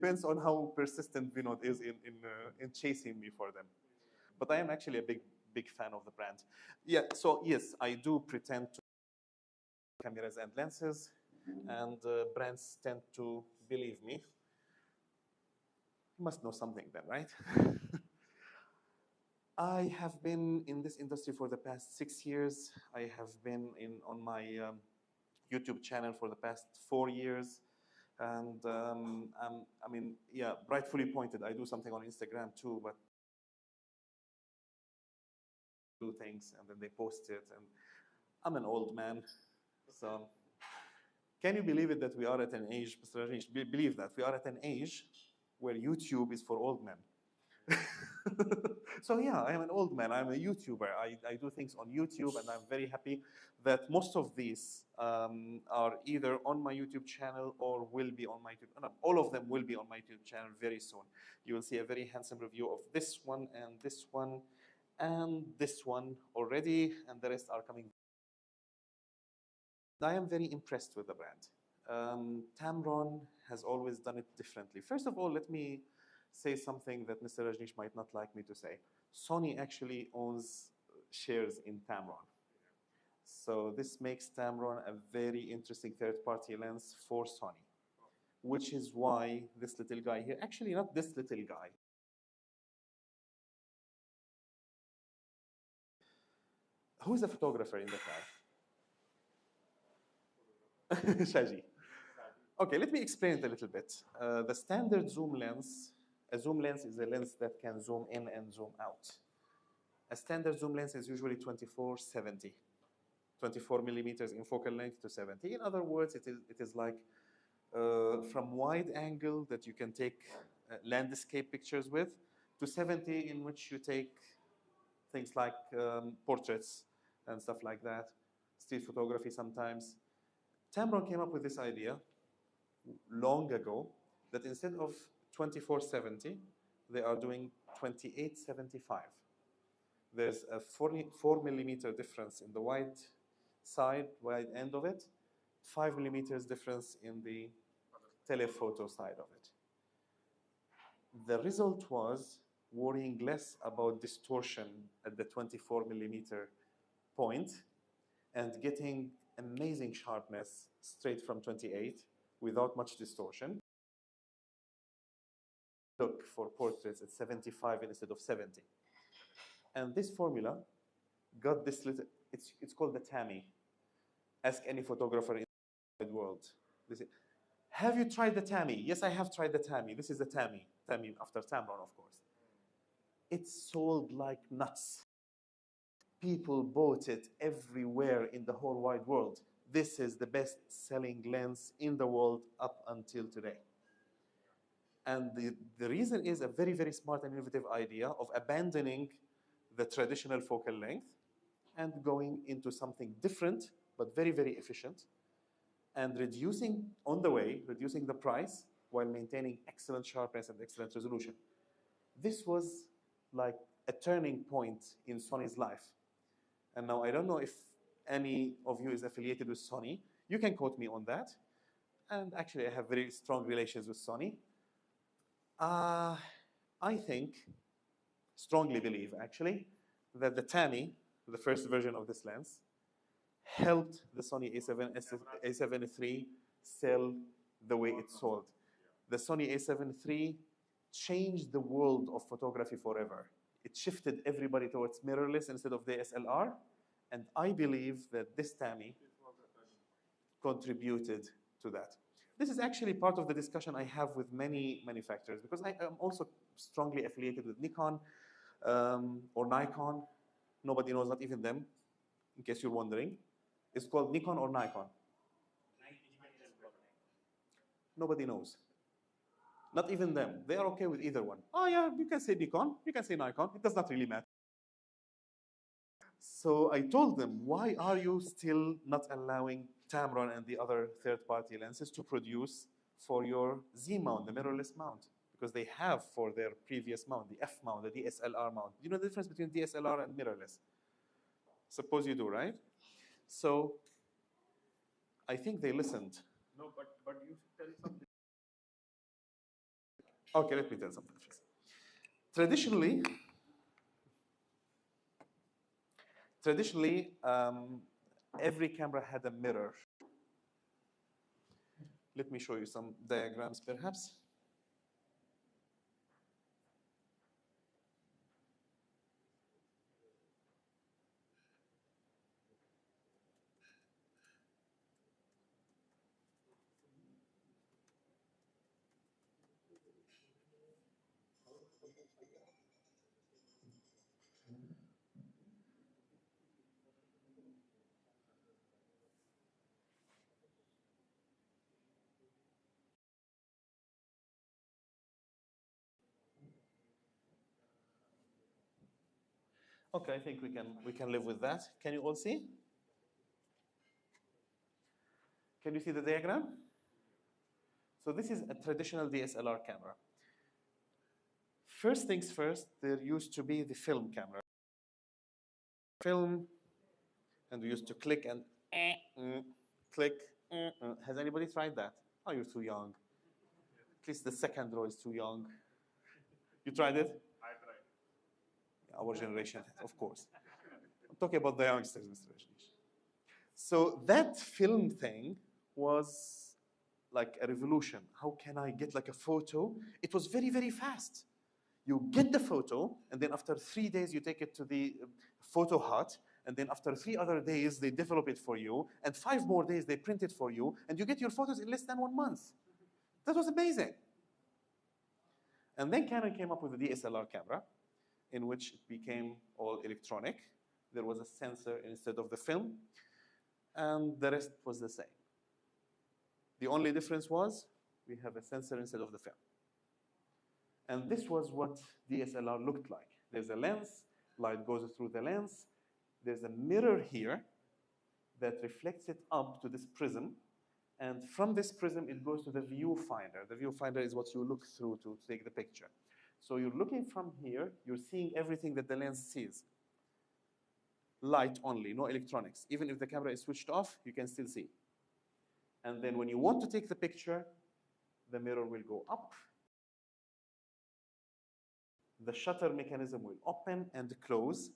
Depends on how persistent Vinod is in chasing me for them. But I am actually a big fan of the brand. Yeah, so yes, I do pretend to cameras and lenses, and brands tend to believe me. You must know something then, right? I have been in this industry for the past 6 years. I have been on my YouTube channel for the past 4 years. And I mean, yeah, rightfully pointed, I do something on Instagram too, but do things and then they post it. And I'm an old man. So can you believe it that we are at an age, Mr. Rajesh, believe that we are at an age where YouTube is for old men. So yeah, I am an old man. I'm a YouTuber. I do things on YouTube, and I'm very happy that most of these are either on my YouTube channel or will be on my YouTube. No, all of them will be on my YouTube channel very soon. You will see a very handsome review of this one and this one and this one already, and the rest are coming. I am very impressed with the brand. Tamron has always done it differently. First of all, let me say something that Mr. Rajneesh might not like me to say. Sony actually owns shares in Tamron. So this makes Tamron a very interesting third-party lens for Sony, which is why this little guy here, actually not this little guy. Who's the photographer in the crowd? Shaji. Okay, let me explain it a little bit. The standard zoom lens, a zoom lens is a lens that can zoom in and zoom out. A standard zoom lens is usually 24-70, 24 millimeters in focal length to 70. In other words, it is like from wide angle that you can take landscape pictures with to 70 in which you take things like portraits and stuff like that, street photography sometimes. Tamron came up with this idea long ago that instead of 24-70, they are doing 28-75. There's a 4 millimeter difference in the wide end of it, 5 millimeters difference in the telephoto side of it. The result was worrying less about distortion at the 24 millimeter point and getting amazing sharpness straight from 28 without much distortion. Look for portraits at 75 instead of 70. And this formula got this little, it's called the TAMI. Ask any photographer in the world. Have you tried the TAMI? Yes, I have tried the TAMI. This is the TAMI after Tamron, of course. It sold like nuts. People bought it everywhere in the whole wide world. This is the best-selling lens in the world up until today. And the reason is a very, very smart and innovative idea of abandoning the traditional focal length and going into something different, but very, very efficient, and reducing the price while maintaining excellent sharpness and excellent resolution. This was like a turning point in Sony's life. And now I don't know if any of you is affiliated with Sony. You can quote me on that. And actually, I have very strong relations with Sony. I think, strongly believe actually, that the TAMI, the first version of this lens, helped the Sony a7 III sell the way it sold. The Sony a7 III changed the world of photography forever. It shifted everybody towards mirrorless instead of DSLR, and I believe that this TAMI contributed to that. This is actually part of the discussion I have with many manufacturers, because I am also strongly affiliated with Nikon or Nikon. Nobody knows, not even them, in case you're wondering. It's called Nikon or Nikon? Nobody knows. Not even them. They are okay with either one. Oh yeah, you can say Nikon, you can say Nikon. It does not really matter. So I told them, why are you still not allowing Tamron and the other third-party lenses to produce for your Z mount, the mirrorless mount? Because they have for their previous mount, the F mount, the DSLR mount. You know the difference between DSLR and mirrorless? Suppose you do, right? So I think they listened. No, but you should tell something. Okay, let me tell something first. Traditionally, every camera had a mirror. Let me show you some diagrams, perhaps. Okay, I think we can live with that. Can you all see? Can you see the diagram? So this is a traditional DSLR camera. First things first, there used to be the film camera. Film, and we used to click and click. Has anybody tried that? Oh, you're too young. At least the second row is too young. You tried it? I tried. Our generation, of course. I'm talking about the youngsters, Mr. Rajneesh. So that film thing was like a revolution. How can I get like a photo? It was very, very fast. You get the photo, and then after 3 days, you take it to the photo hut, and then after 3 other days, they develop it for you, and 5 more days, they print it for you, and you get your photos in less than 1 month. That was amazing. And then Canon came up with a DSLR camera, in which it became all electronic. There was a sensor instead of the film, and the rest was the same. The only difference was we have a sensor instead of the film. And this was what DSLR looked like. There's a lens, light goes through the lens. There's a mirror here that reflects it up to this prism. And from this prism, it goes to the viewfinder. The viewfinder is what you look through to take the picture. So you're looking from here, you're seeing everything that the lens sees. Light only, no electronics. Even if the camera is switched off, you can still see. And then when you want to take the picture, the mirror will go up. The shutter mechanism will open and close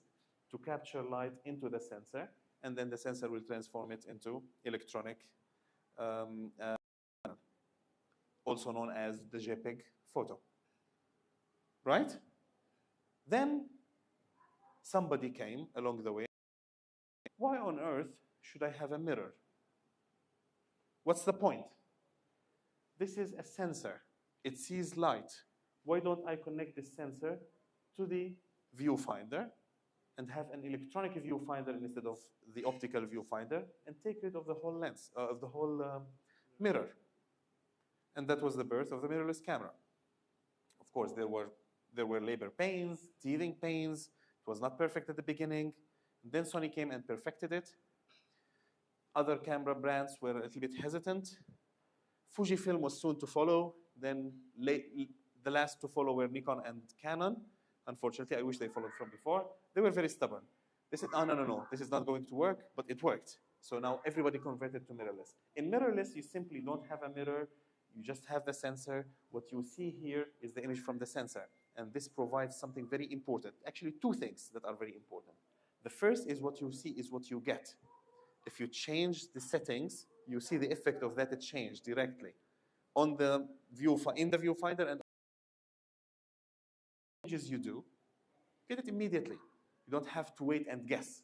to capture light into the sensor, and then the sensor will transform it into electronic, also known as the JPEG photo. Right? Then somebody came along the way. Why on earth should I have a mirror? What's the point? This is a sensor. It sees light. Why don't I connect this sensor to the viewfinder and have an electronic viewfinder instead of the optical viewfinder and take rid of the whole lens, of the whole mirror? And that was the birth of the mirrorless camera. Of course, there were labor pains, teething pains. It was not perfect at the beginning. Then Sony came and perfected it. Other camera brands were a little bit hesitant. Fujifilm was soon to follow. Then the last to follow were Nikon and Canon. Unfortunately, I wish they followed from before. They were very stubborn. They said, oh, no, this is not going to work, but it worked. So now everybody converted to mirrorless. In mirrorless, you simply don't have a mirror. You just have the sensor. What you see here is the image from the sensor. And this provides something very important. Actually, 2 things that are very important. The first is what you see is what you get. If you change the settings, you see the effect of that change directly on the in the viewfinder, and changes you do, get it immediately. You don't have to wait and guess.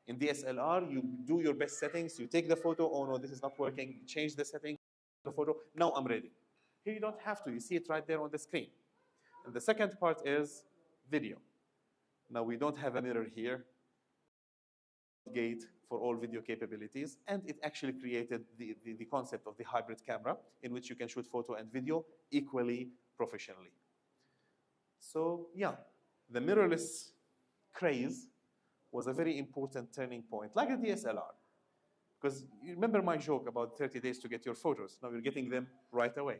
In DSLR, you do your best settings, you take the photo, oh no, this is not working, you change the setting, the photo, now I'm ready. Here you don't have to, you see it right there on the screen. And the second part is video. Now we don't have a mirror here, gate for all video capabilities, and it actually created the concept of the hybrid camera in which you can shoot photo and video equally professionally. So yeah, the mirrorless craze was a very important turning point, like a DSLR. Because you remember my joke about 30 days to get your photos. Now you're getting them right away.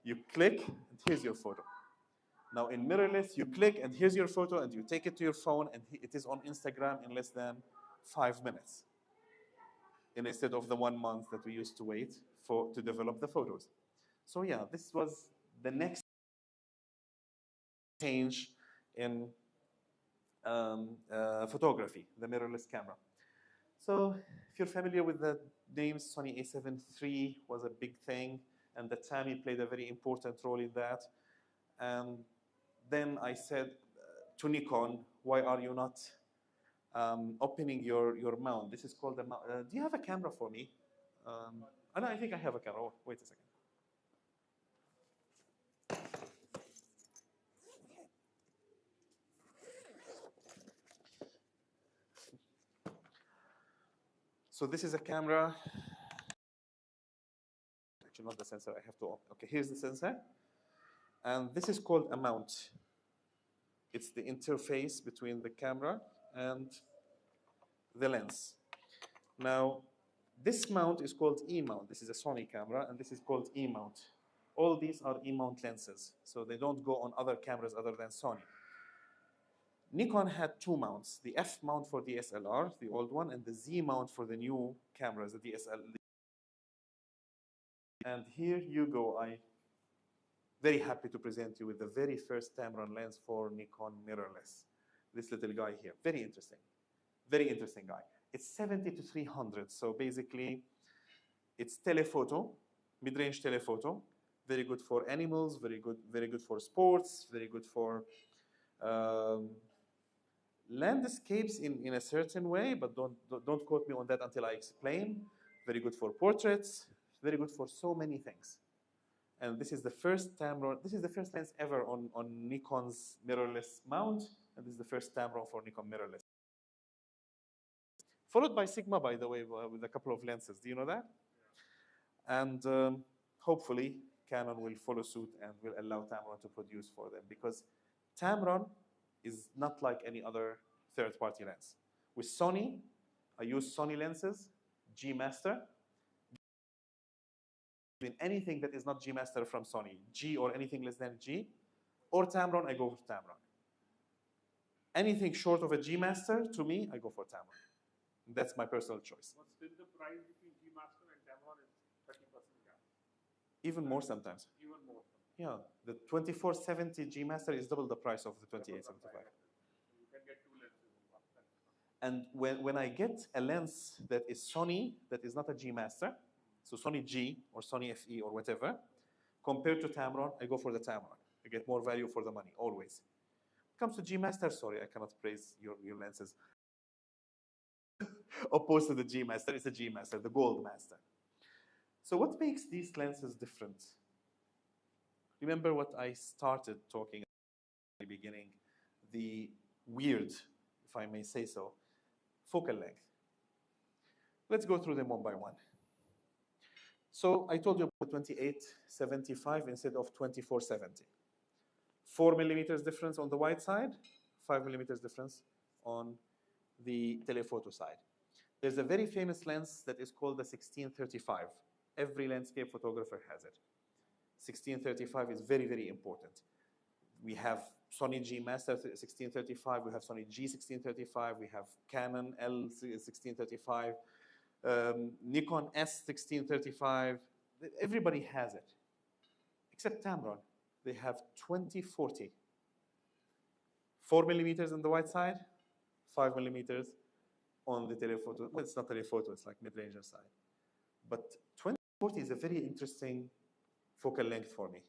You click, and here's your photo. Now in mirrorless, you click, and here's your photo, and you take it to your phone, and it is on Instagram in less than 5 minutes. And instead of the 1 month that we used to wait to develop the photos. So yeah, this was the next change in photography, the mirrorless camera. So if you're familiar with the names, Sony a7 III was a big thing, and the Tami played a very important role in that. And then I said to Nikon, why are you not opening your mount? This is called the mount. Do you have a camera for me? No, I think I have a camera. Oh, wait a second. So this is a camera. Actually, not the sensor. I have to open. Okay, here's the sensor. And this is called a mount. It's the interface between the camera and the lens. Now, this mount is called E-mount. This is a Sony camera, and this is called E-mount. All these are E-mount lenses, so they don't go on other cameras other than Sony. Nikon had two mounts, the F mount for DSLR, the old one, and the Z mount for the new cameras, the DSLR. And here you go. I'm very happy to present you with the very first Tamron lens for Nikon mirrorless. This little guy here, very interesting guy. It's 70 to 300, so basically it's telephoto, mid-range telephoto, very good for animals, very good for sports, very good for landscapes in a certain way, but don't quote me on that until I explain. Very good for portraits, very good for so many things. And this is the first Tamron, this is the first lens ever on Nikon's mirrorless mount, and this is the first Tamron for Nikon mirrorless. Followed by Sigma, by the way, with a couple of lenses. Do you know that? And hopefully, Canon will follow suit and will allow Tamron to produce for them, because Tamron is not like any other third-party lens. With Sony, I use Sony lenses, G Master. In anything that is not G Master from Sony, G or anything less than G, or Tamron, I go for Tamron. Anything short of a G Master, to me, I go for Tamron. That's my personal choice. What's still the price between G Master and Tamron is 30% gap? Even more sometimes. Even more. Yeah, the 2470 G Master is double the price of the 2875. You can get two lenses in one. And when I get a lens that is Sony, that is not a G Master, so Sony G or Sony FE or whatever, compared to Tamron, I go for the Tamron. I get more value for the money, always. When it comes to G Master, sorry, I cannot praise your lenses. Opposed to the G Master, it's a G Master, the Gold Master. So what makes these lenses different? Remember what I started talking at the beginning, the weird, if I may say so, focal length. Let's go through them one by one. So I told you about 2875 instead of 2470. 4 millimeters difference on the wide side, 5 millimeters difference on the telephoto side. There's a very famous lens that is called the 1635. Every landscape photographer has it. 1635 is very, very important. We have Sony G Master 1635, we have Sony G 1635, we have Canon L 1635, Nikon S 1635. Everybody has it, except Tamron. They have 2040. 4 millimeters on the wide side, 5 millimeters on the telephoto. Well, it's not telephoto, it's like mid-range side. But 2040 is a very interesting focal length for me.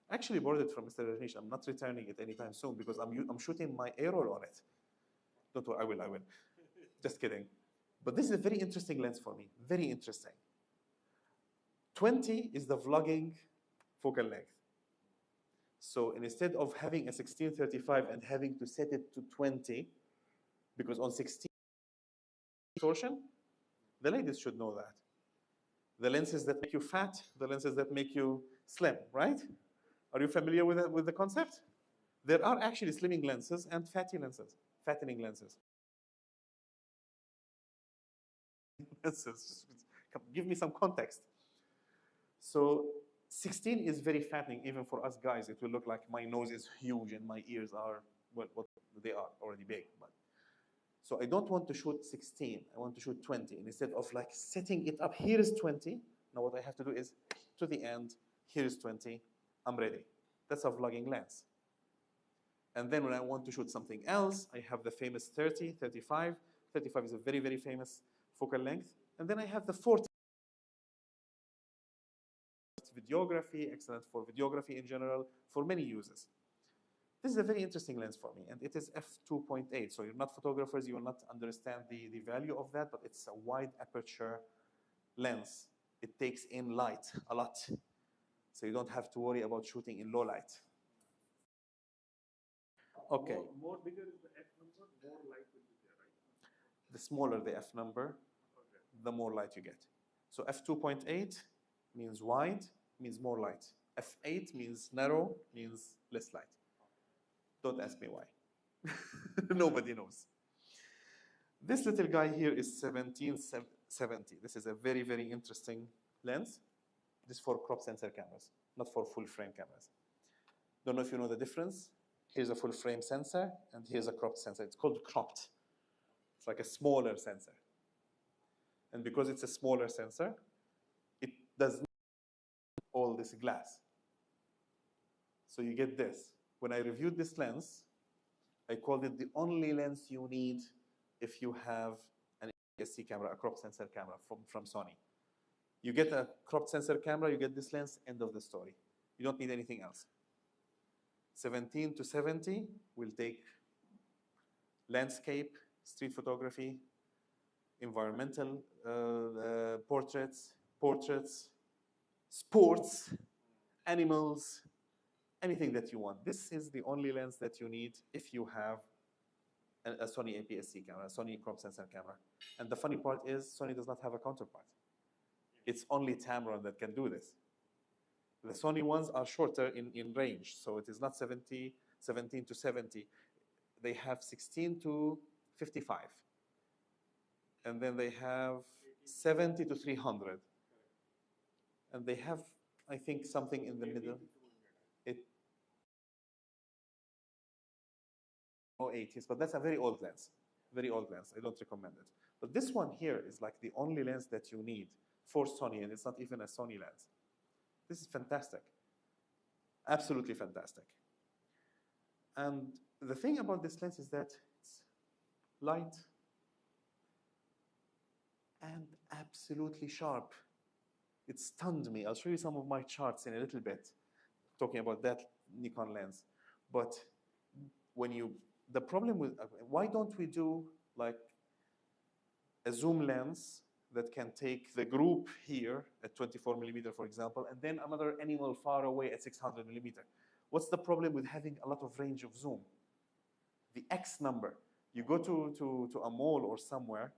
I actually borrowed it from Mr. Rajneesh. I'm not returning it anytime soon because I'm shooting my A-roll on it. Don't worry, I will. Just kidding. But this is a very interesting lens for me, very interesting. 20 is the vlogging focal length. So instead of having a 1635 and having to set it to 20, because on 16 distortion, the ladies should know that. The lenses that make you fat, the lenses that make you slim, right? Are you familiar with the concept? There are actually slimming lenses and fattening lenses. Give me some context. So 16 is very fattening, even for us guys. It will look like my nose is huge and my ears are, well, what they are already big. But so I don't want to shoot 16. I want to shoot 20. And instead of like setting it up, here is 20. Now what I have to do is to the end, here is 20. I'm ready. That's a vlogging lens. And then when I want to shoot something else, I have the famous 30, 35. 35 is a very, very famous focal length. And then I have the 40. Videography, excellent for videography in general, for many uses. This is a very interesting lens for me, and it is f2.8. So you're not photographers, you will not understand the value of that, but it's a wide aperture lens. It takes in light a lot. So you don't have to worry about shooting in low light. Okay. More bigger is the F number, more light will be there, right? The smaller the F number, the more light you get. So f2.8 means wide, means more light. f8 means narrow, means less light. Don't ask me why. Nobody knows. This little guy here is 1770. This is a very, very interesting lens. This is for crop sensor cameras, not for full frame cameras. Don't know if you know the difference. Here's a full frame sensor, and here's a cropped sensor. It's called cropped. It's like a smaller sensor. And because it's a smaller sensor, it does not have all this glass. So you get this. When I reviewed this lens, I called it the only lens you need if you have an APS-C camera, a crop sensor camera from Sony. You get a crop sensor camera, you get this lens, end of the story. You don't need anything else. 17 to 70 will take landscape, street photography, environmental portraits, sports, animals, anything that you want. This is the only lens that you need if you have a Sony APS-C camera, a Sony crop sensor camera. And the funny part is Sony does not have a counterpart. It's only Tamron that can do this. The Sony ones are shorter in range, so it is not 17 to 70. They have 16 to 55. And then they have 70 to 300. And they have, I think, something in the middle. Oh, 80s, but that's a very old lens. Very old lens. I don't recommend it. But this one here is like the only lens that you need for Sony, and it's not even a Sony lens. This is fantastic. Absolutely fantastic. And the thing about this lens is that it's light and absolutely sharp. It stunned me. I'll show you some of my charts in a little bit, talking about that Nikon lens. But when you, the problem with, why don't we do like a zoom lens that can take the group here at 24 millimeter, for example, and then another animal far away at 600 millimeter? What's the problem with having a lot of range of zoom? The X number. You go to a mall or somewhere,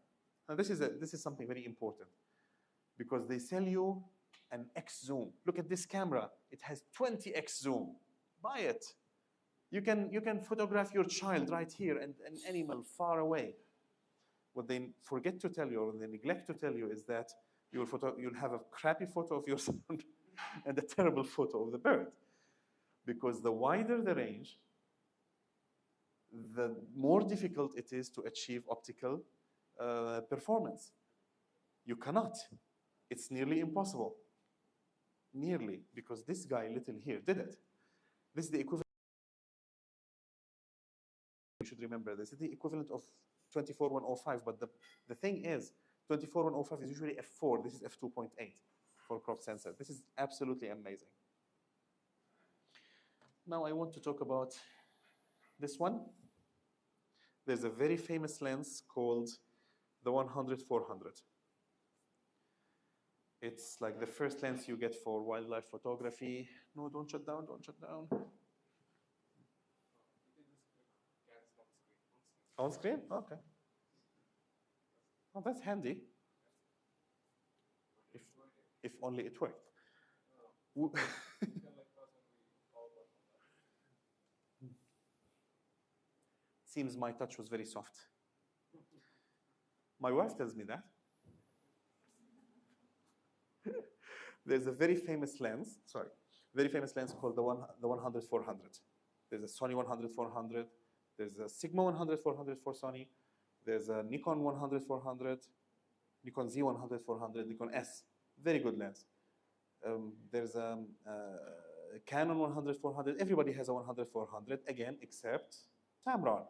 and this is something very important, because they sell you an X zoom. Look at this camera. It has 20X zoom. Buy it. You can photograph your child right here and an animal far away. What they forget to tell you, or they neglect to tell you, is that you'll have a crappy photo of your son and a terrible photo of the bird. Because the wider the range, the more difficult it is to achieve optical performance. You cannot. It's nearly impossible. Nearly, because this guy, little here, did it. This is the equivalent. You should remember this. It's the equivalent of 24-105, but the thing is, 24-105 is usually f4. This is f2.8 for crop sensor. This is absolutely amazing. Now I want to talk about this one. There's a very famous lens called the 100-400. It's like the first lens you get for wildlife photography. No, don't shut down, don't shut down. On screen? Okay. Oh, that's handy. If only it worked. Seems my touch was very soft. My wife tells me that. There's a very famous lens, called the 100-400. There's a Sony 100-400. There's a Sigma 100-400 for Sony. There's a Nikon 100-400, Nikon Z 100-400, Nikon S. Very good lens. There's a Canon 100-400, everybody has a 100-400, again, except Tamron.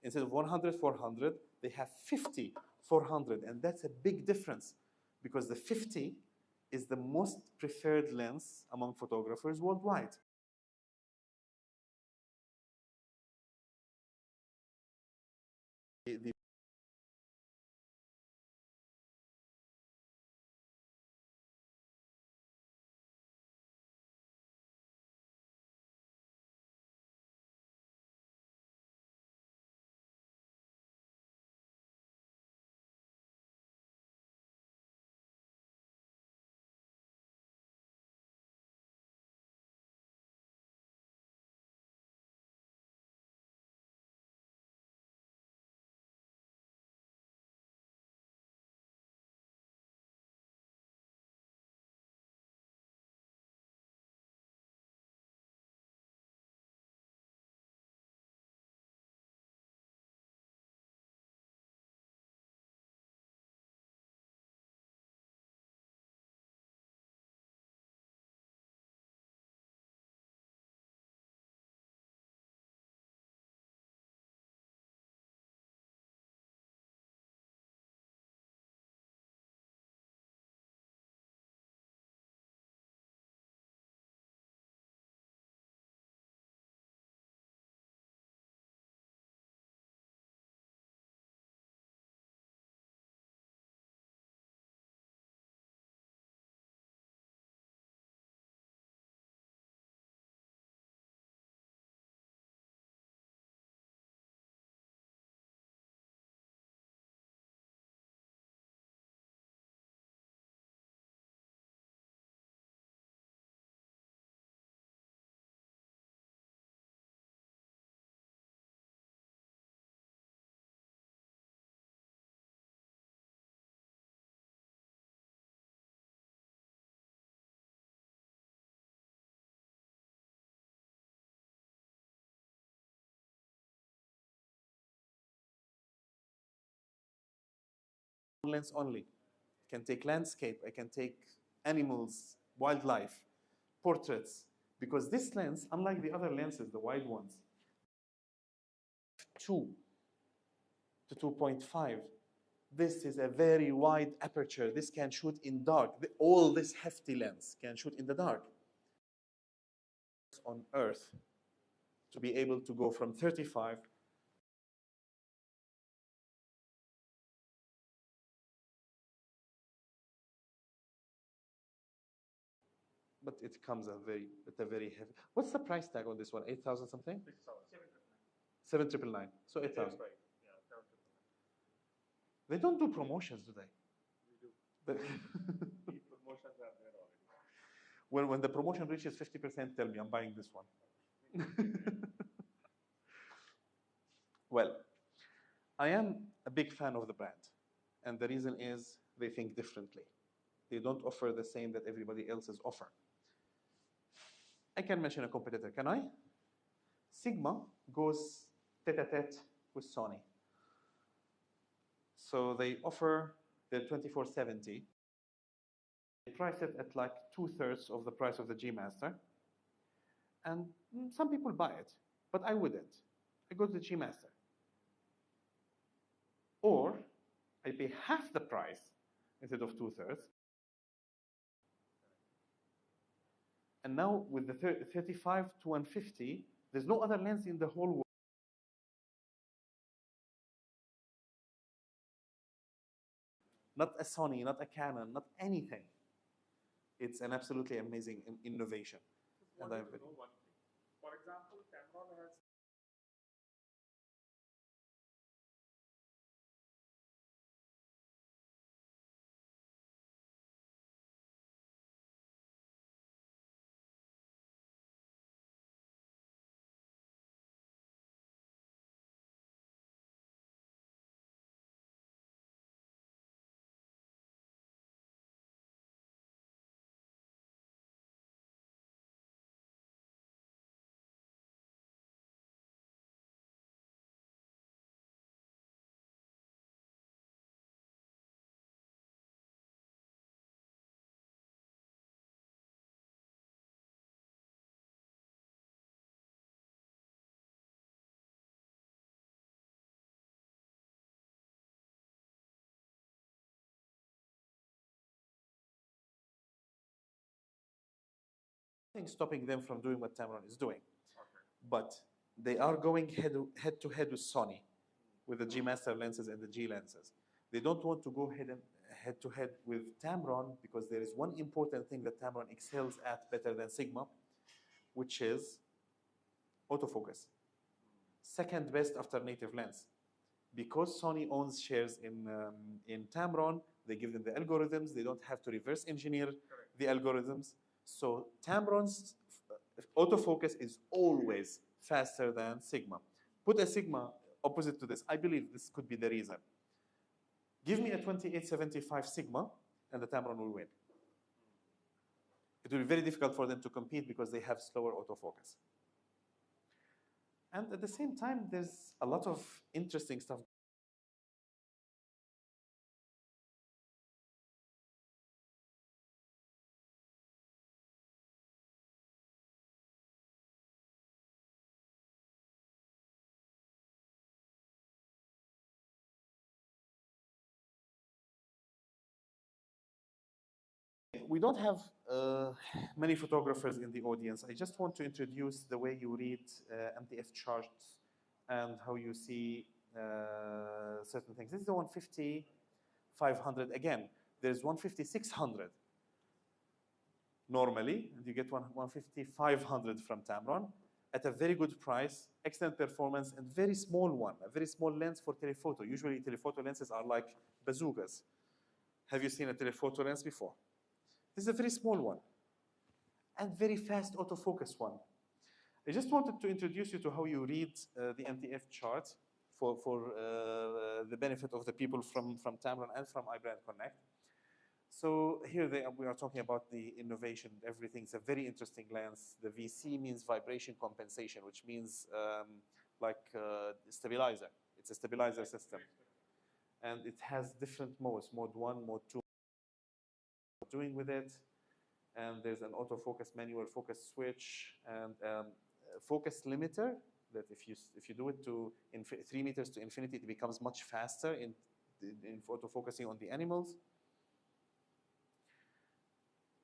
Instead of 100-400, they have 50-400, and that's a big difference because the 50 is the most preferred lens among photographers worldwide. The lens only. I can take landscape, I can take animals, wildlife, portraits, because this lens, unlike the other lenses, the wide ones, 2 to 2.5. This is a very wide aperture. This can shoot in dark. All this hefty lens can shoot in the dark. On Earth, to be able to go from 35 but it comes at a very heavy. What's the price tag on this one? 8,000 something? 7,999. So 8,000. Right. Yeah, 7,999. They don't do promotions, do they? We do. But The promotions are there already. when the promotion reaches 50%, tell me I'm buying this one. Well, I am a big fan of the brand, and the reason is they think differently. They don't offer the same that everybody else is offering. I can mention a competitor, can I? Sigma goes tete-a-tete with Sony. So they offer the 2470. They price it at like 2/3 of the price of the G Master. And some people buy it, but I wouldn't. I go to the G Master. Or I pay half the price instead of 2/3. And now with the 35 to 150, there's no other lens in the whole world. Not a Sony, not a Canon, not anything. It's an absolutely amazing innovation. Just wanted to know one thing. For example, Tamron has nothing stopping them from doing what Tamron is doing. Okay. But they are going head to head with Sony, with the G Master lenses and the G lenses. They don't want to go head to head with Tamron because there is one important thing that Tamron excels at better than Sigma, which is autofocus. Second best after native lens. Because Sony owns shares in Tamron, they give them the algorithms. They don't have to reverse engineer the algorithms. So Tamron's autofocus is always faster than Sigma. Put a Sigma opposite to this. I believe this could be the reason. Give me a 2875 Sigma, and the Tamron will win. It will be very difficult for them to compete because they have slower autofocus. And at the same time, there's a lot of interesting stuff. We don't have many photographers in the audience. I just want to introduce the way you read MTF charts and how you see certain things. This is the 150, 500. Again, there's 150, 600 normally, and you get 150, 500 from Tamron at a very good price, excellent performance, and very small one, a very small lens for telephoto. Usually telephoto lenses are like bazookas. Have you seen a telephoto lens before? This is a very small one and very fast autofocus one. I just wanted to introduce you to how you read the MTF chart for the benefit of the people from Tamron and from iBrandConnect. So here we are talking about the innovation. Everything's a very interesting lens. The VC means vibration compensation, which means stabilizer. It's a stabilizer system. And it has different modes, mode 1, mode 2, doing with it. And there's an autofocus manual focus switch and focus limiter that if you do it to 3 meters to infinity, it becomes much faster in autofocusing on the animals.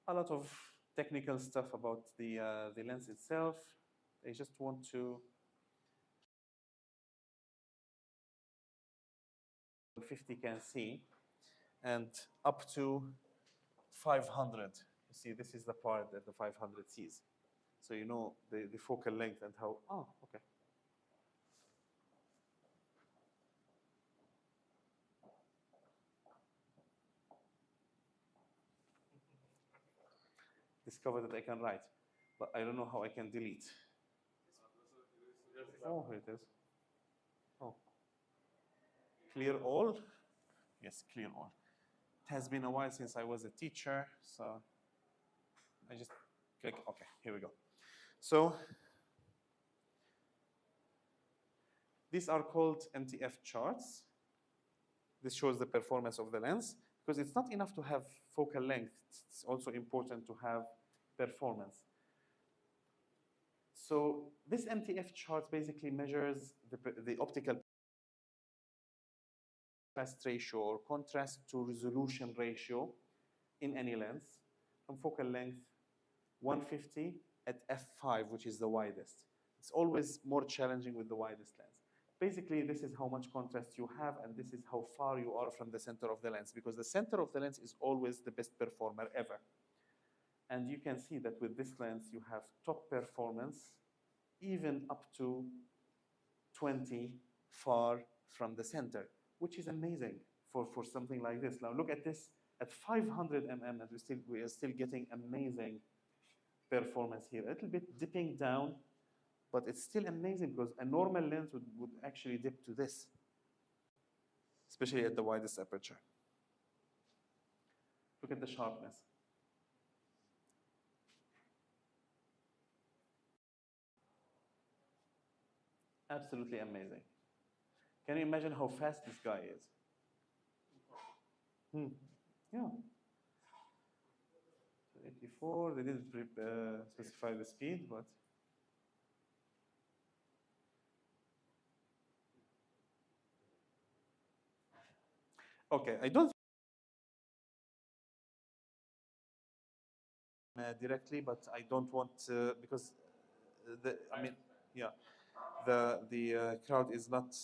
A lot of technical stuff about the lens itself. I just want to 50 can see, and up to 500. You see, this is the part that the 500 sees. So you know the focal length and how, oh, okay. Discover that I can write, but I don't know how I can delete. Oh, here it is. Oh. Clear all? Yes, clear all. It has been a while since I was a teacher, so I just click, okay, here we go. So these are called MTF charts. This shows the performance of the lens, because it's not enough to have focal length. It's also important to have performance. So this MTF chart basically measures the optical contrast ratio or contrast to resolution ratio in any lens from focal length 150 at f5, which is the widest. It's always more challenging with the widest lens. Basically, this is how much contrast you have, and this is how far you are from the center of the lens, because the center of the lens is always the best performer ever. And you can see that with this lens, you have top performance, even up to 20 far from the center, which is amazing for something like this. Now look at this at 500 mm, and we are still getting amazing performance here. A little bit dipping down, but it's still amazing because a normal lens would actually dip to this, especially at the widest aperture. Look at the sharpness. Absolutely amazing. Can you imagine how fast this guy is? Yeah. So 84, they didn't specify the speed, but okay, I don't directly, but I don't want because the crowd is not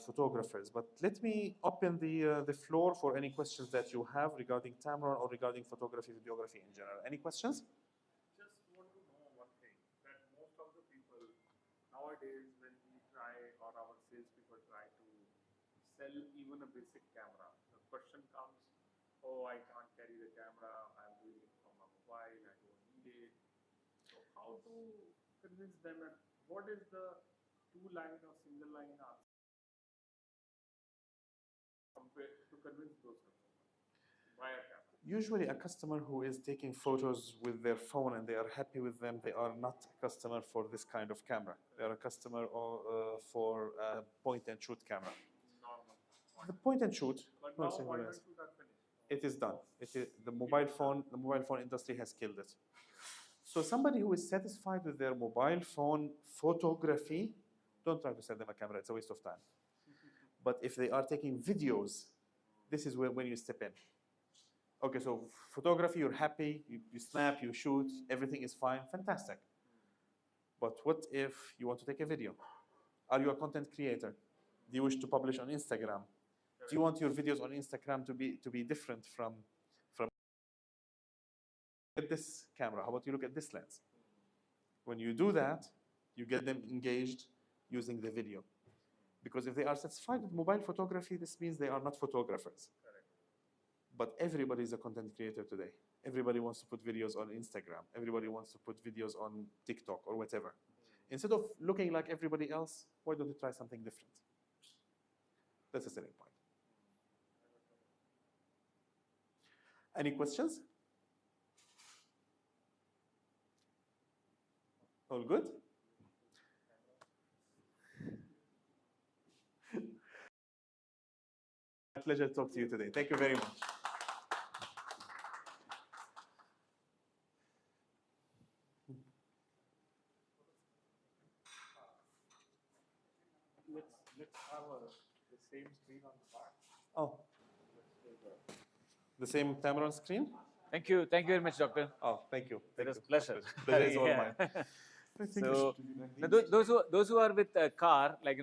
photographers. But let me open the floor for any questions that you have regarding Tamron or regarding photography, videography in general. Any questions? Just want to know one thing, that most of the people nowadays, when we try or our salespeople try to sell even a basic camera, the question comes, oh, I can't carry the camera, I'm doing it from a mobile, I don't need it. So how to convince them, and what is the two-line or single-line answer to convince those customers to buy a camera? Usually a customer who is taking photos with their phone and they are happy with them, they are not a customer for this kind of camera. They are a customer for a point and shoot camera. Normal. The point and shoot, But no now single point lens. and shoot are finished. It is done. The mobile phone industry has killed it. So somebody who is satisfied with their mobile phone photography, don't try to sell them a camera, it's a waste of time. But if they are taking videos, this is when you step in. Okay, so photography, you're happy, you snap, you shoot, everything is fine, fantastic. But what if you want to take a video? Are you a content creator? Do you wish to publish on Instagram? Do you want your videos on Instagram to be different from this camera? How about you look at this lens? When you do that, you get them engaged using the video. Because if they are satisfied with mobile photography, this means they are not photographers. But everybody is a content creator today. Everybody wants to put videos on Instagram. Everybody wants to put videos on TikTok or whatever. Instead of looking like everybody else, why don't you try something different? That's the selling point. Any questions? All good? Pleasure to talk to you today. Thank you very much. Let's have the same screen on the back. Oh. The same Tamron screen? Thank you very much, doctor. Oh, thank you. It was a pleasure. Pleasure is all Yeah. mine. So, those who are with a car, like